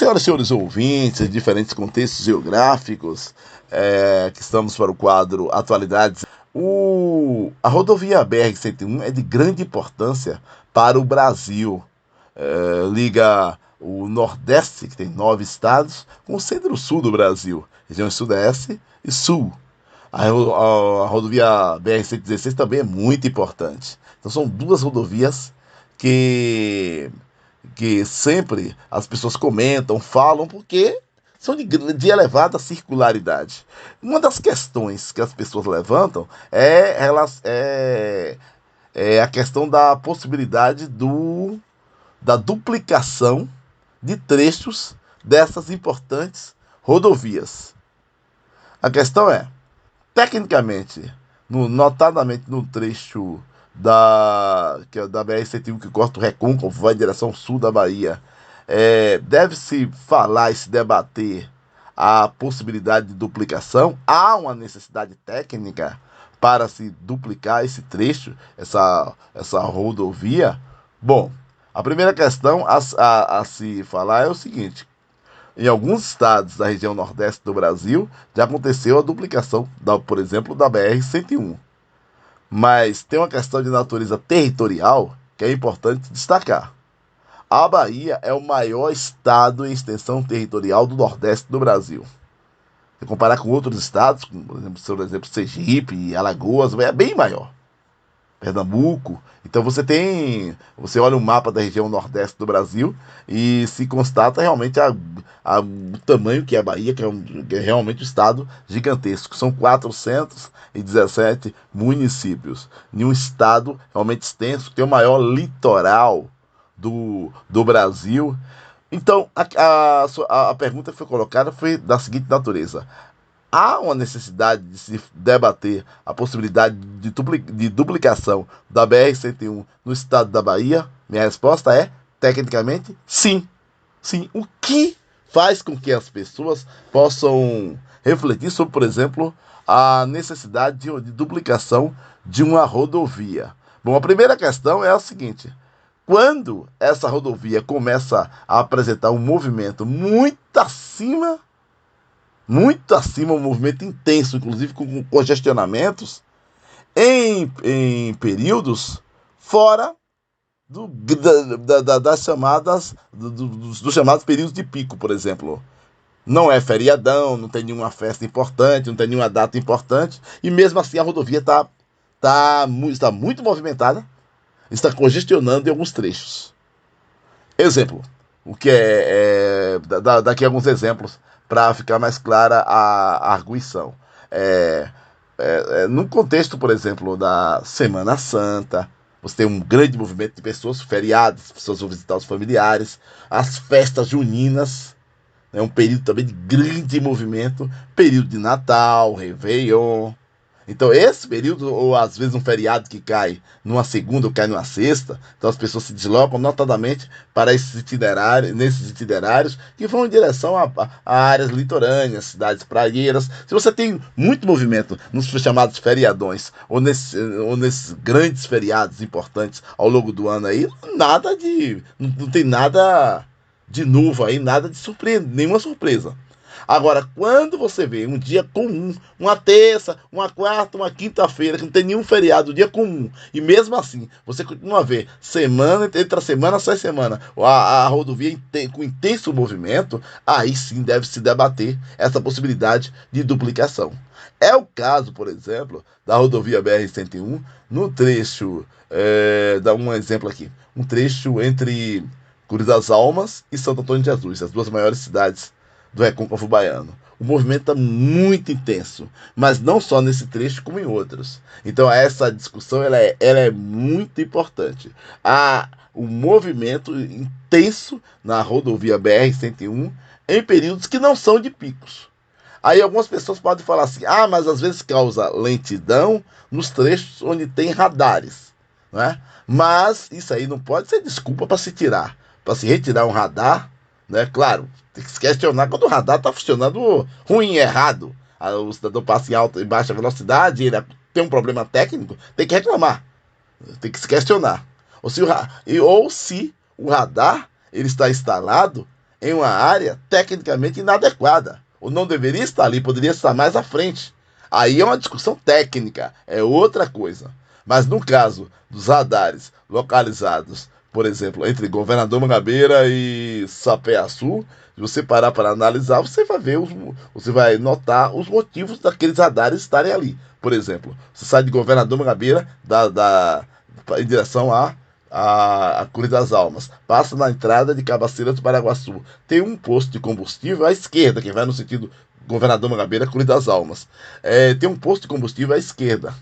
Senhoras e senhores ouvintes, de diferentes contextos geográficos, que estamos para o quadro Atualidades. A rodovia BR-101 é de grande importância para o Brasil. Liga o Nordeste, que tem 9 estados, com o Centro-Sul do Brasil, regiões Sudeste e Sul. A rodovia BR-116 também é muito importante. Então são duas rodovias que sempre as pessoas comentam, falam, porque são de elevada circularidade. Uma das questões que as pessoas levantam é a questão da possibilidade da duplicação de trechos dessas importantes rodovias. A questão é, tecnicamente, notadamente no trecho que é da BR-101 que corta o Recôncavo, vai em direção sul da Bahia, deve-se falar e se debater a possibilidade de duplicação. Há uma necessidade técnica para se duplicar esse trecho, essa rodovia. Bom, a primeira questão a se falar é o seguinte: em alguns estados da região nordeste do Brasil já aconteceu a duplicação, por exemplo, da BR-101. Mas tem uma questão de natureza territorial que é importante destacar. A Bahia é o maior estado em extensão territorial do Nordeste do Brasil. Se comparar com outros estados, como, por exemplo, Sergipe, Alagoas, é bem maior. Pernambuco. Então você olha o mapa da região Nordeste do Brasil e se constata realmente o tamanho que é a Bahia, que é realmente um estado gigantesco. São 417 municípios. Em um estado realmente extenso, que tem o maior litoral do Brasil. Então, a pergunta que foi colocada foi da seguinte natureza: há uma necessidade de se debater a possibilidade de duplicação da BR-101 no estado da Bahia? Minha resposta é, tecnicamente, sim. Sim. O que faz com que as pessoas possam refletir sobre, por exemplo, a necessidade de duplicação de uma rodovia? Bom, a primeira questão é a seguinte: quando essa rodovia começa a apresentar um movimento muito acima, um movimento intenso, inclusive com congestionamentos, em períodos fora das chamadas, dos chamados períodos de pico, por exemplo. Não é feriadão, não tem nenhuma festa importante, não tem nenhuma data importante, e mesmo assim a rodovia está muito movimentada, está congestionando em alguns trechos. Exemplo, o que daqui a alguns exemplos para ficar mais clara a arguição. Num contexto, por exemplo, da Semana Santa, você tem um grande movimento de pessoas, feriados, pessoas vão visitar os familiares, as festas juninas, é um período também de grande movimento, período de Natal, Réveillon. Então esse período, ou às vezes um feriado que cai numa segunda ou cai numa sexta, então as pessoas se deslocam notadamente para nesses itinerários que vão em direção a áreas litorâneas, cidades praieiras. Se você tem muito movimento nos chamados feriadões, ou nesses grandes feriados importantes ao longo do ano aí, não tem nada de novo aí, nada de nenhuma surpresa. Agora, quando você vê um dia comum, uma terça, uma quarta, uma quinta-feira, que não tem nenhum feriado, dia comum, e mesmo assim, você continua a ver semana, entre a semana sai semana, a rodovia com intenso movimento, aí sim deve se debater essa possibilidade de duplicação. É o caso, por exemplo, da rodovia BR-101, no trecho, dá um exemplo aqui, um trecho entre Cruz das Almas e Santo Antônio de Jesus, as duas maiores cidades do Recôncavo Baiano. O movimento está muito intenso, mas não só nesse trecho como em outros. Então essa discussão ela é muito importante. Há um movimento intenso na rodovia BR-101 em períodos que não são de picos. Aí algumas pessoas podem falar assim: mas às vezes causa lentidão nos trechos onde tem radares, né? Mas isso aí não pode ser desculpa para se retirar um radar, né? Claro, tem que se questionar quando o radar está funcionando ruim, errado. O cidadão passa em alta e baixa velocidade, ele tem um problema técnico, tem que reclamar, tem que se questionar. Ou se o radar ele está instalado em uma área tecnicamente inadequada, ou não deveria estar ali, poderia estar mais à frente. Aí é uma discussão técnica, é outra coisa. Mas no caso dos radares localizados, por exemplo, entre Governador Mangabeira e Sapé-Açu, se você parar para analisar, você vai ver, você vai notar os motivos daqueles radares estarem ali. Por exemplo, você sai de Governador Mangabeira em direção a Cruz das Almas, passa na entrada de Cabaceiras do Paraguaçu. Tem um posto de combustível à esquerda, que vai no sentido Governador Mangabeira, Cruz das Almas. Tem um posto de combustível à esquerda.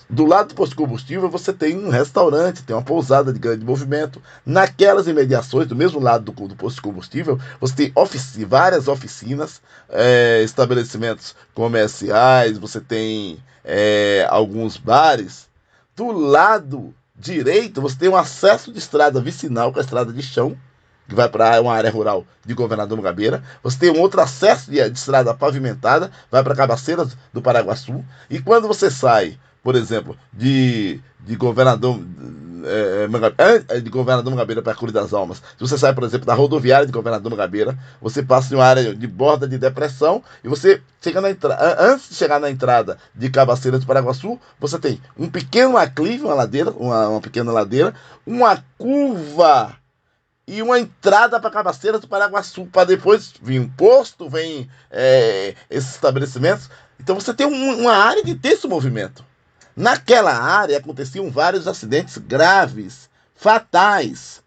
Do lado do posto de combustível você tem um restaurante, tem uma pousada de grande movimento. Naquelas imediações, do mesmo lado do posto de combustível, você tem várias oficinas, estabelecimentos comerciais, você tem alguns bares. Do lado direito, você tem um acesso de estrada vicinal, com a estrada de chão, que vai para uma área rural de Governador Mangabeira. Você tem um outro acesso de estrada pavimentada, vai para Cabaceiras do Paraguaçu. E quando você sai, por exemplo, de Governador Mangabeira para Cruz das Almas, se você sai, por exemplo, da rodoviária de Governador Mangabeira, você passa em uma área de borda de depressão e você chega antes de chegar na entrada de Cabaceiras do Paraguaçu, você tem um pequeno aclive, uma pequena ladeira, uma curva e uma entrada para Cabaceiras do Paraguaçu, para depois vir um posto, vem esses estabelecimentos. Então você tem uma área de intenso movimento. Naquela área aconteciam vários acidentes graves, fatais.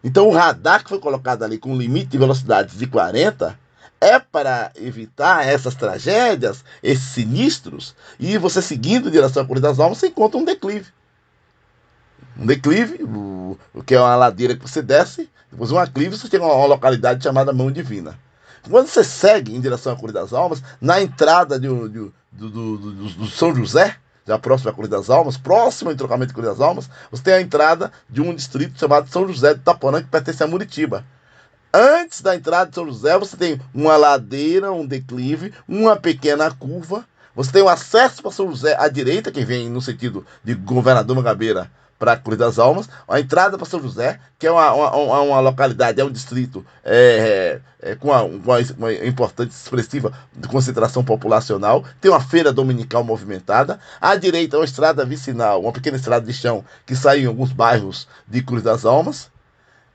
Então o radar que foi colocado ali com limite de velocidade de 40 é para evitar essas tragédias, esses sinistros, e você seguindo em direção à Cruz das Almas, você encontra um declive. Um declive, que é uma ladeira que você desce, depois um aclive, você chega a uma localidade chamada Mão Divina. Quando você segue em direção à Cruz das Almas, na entrada do São José, já próximo à Cruz das Almas, próximo ao entrocamento de Cruz das Almas, você tem a entrada de um distrito chamado São José do Itaporã, que pertence a Muritiba. Antes da entrada de São José, você tem uma ladeira, um declive, uma pequena curva. Você tem o acesso para São José à direita, que vem no sentido de Governador Mangabeira para a Cruz das Almas, a entrada para São José, que é uma localidade, é um distrito com uma importante expressiva de concentração populacional, tem uma feira dominical movimentada, à direita uma estrada vicinal, uma pequena estrada de chão que sai em alguns bairros de Cruz das Almas,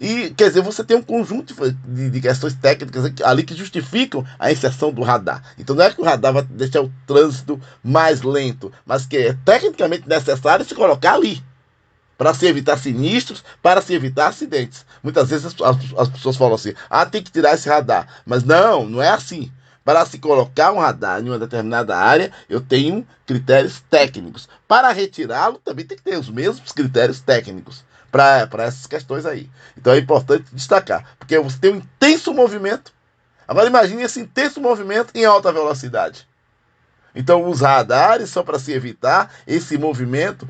e, quer dizer, você tem um conjunto de questões técnicas ali que justificam a inserção do radar. Então não é que o radar vai deixar o trânsito mais lento, mas que é tecnicamente necessário se colocar ali, para se evitar sinistros, para se evitar acidentes. Muitas vezes as pessoas falam assim, tem que tirar esse radar. Mas não é assim. Para se colocar um radar em uma determinada área, eu tenho critérios técnicos. Para retirá-lo, também tem que ter os mesmos critérios técnicos para essas questões aí. Então é importante destacar, porque você tem um intenso movimento. Agora imagine esse intenso movimento em alta velocidade. Então, os radares são para se evitar esse movimento,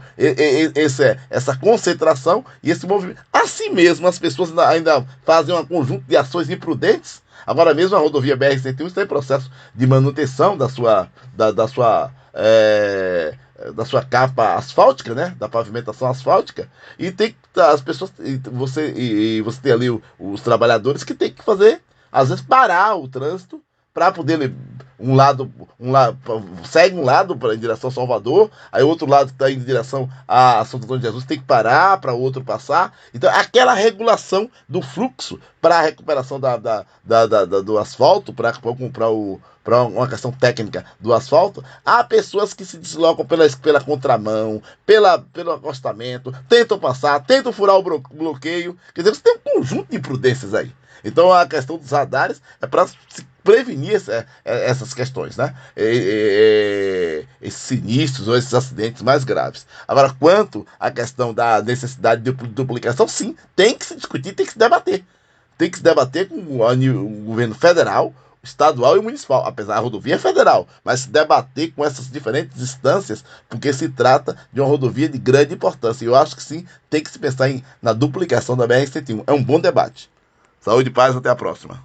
essa concentração e esse movimento. Assim mesmo, as pessoas ainda fazem um conjunto de ações imprudentes. Agora mesmo, a rodovia BR-101 está em processo de manutenção da sua capa asfáltica, né? Da pavimentação asfáltica. E tem as pessoas, você tem ali os trabalhadores que tem que fazer, às vezes, parar o trânsito para poder segue um lado em direção a Salvador, aí o outro lado que está indo em direção a Santo Antônio de Jesus tem que parar para o outro passar. Então aquela regulação do fluxo para a recuperação do asfalto, para uma questão técnica do asfalto, há pessoas que se deslocam pela contramão, pelo acostamento, tentam passar, tentam furar o bloqueio. Quer dizer, você tem um conjunto de imprudências aí. Então a questão dos radares é para se prevenir essas questões, né? Esses sinistros ou esses acidentes mais graves. Agora, quanto à questão da necessidade de duplicação, sim, tem que se discutir, tem que se debater. Tem que se debater com o governo federal, estadual e municipal, apesar da rodovia federal, mas se debater com essas diferentes instâncias, porque se trata de uma rodovia de grande importância. E eu acho que sim, tem que se pensar na duplicação da BR-101. É um bom debate. Saúde e paz, até a próxima.